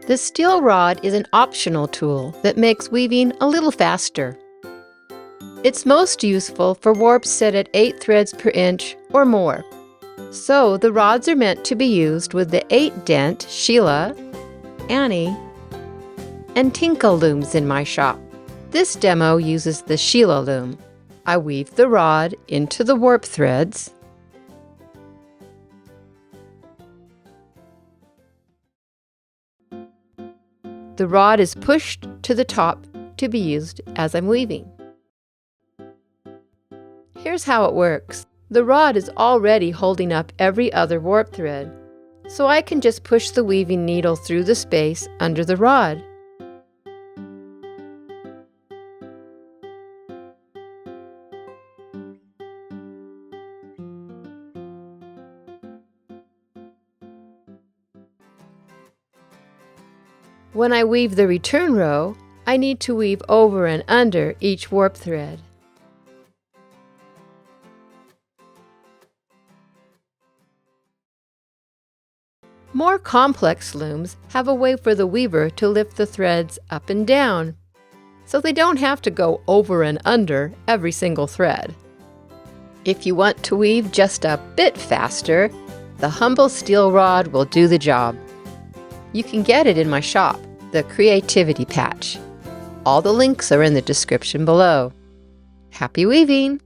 The steel rod is an optional tool that makes weaving a little faster. It's most useful for warps set at 8 threads per inch or more. So the rods are meant to be used with the 8-dent Sheila, Annie, and Tinkle looms in my shop. This demo uses the Sheila loom. I weave the rod into the warp threads, the rod is pushed to the top to be used as I'm weaving. Here's how it works. The rod is already holding up every other warp thread, so I can just push the weaving needle through the space under the rod. When I weave the return row, I need to weave over and under each warp thread. More complex looms have a way for the weaver to lift the threads up and down, so they don't have to go over and under every single thread. If you want to weave just a bit faster, the humble steel rod will do the job. You can get it in my shop, the Creativity Patch. All the links are in the description below. Happy weaving!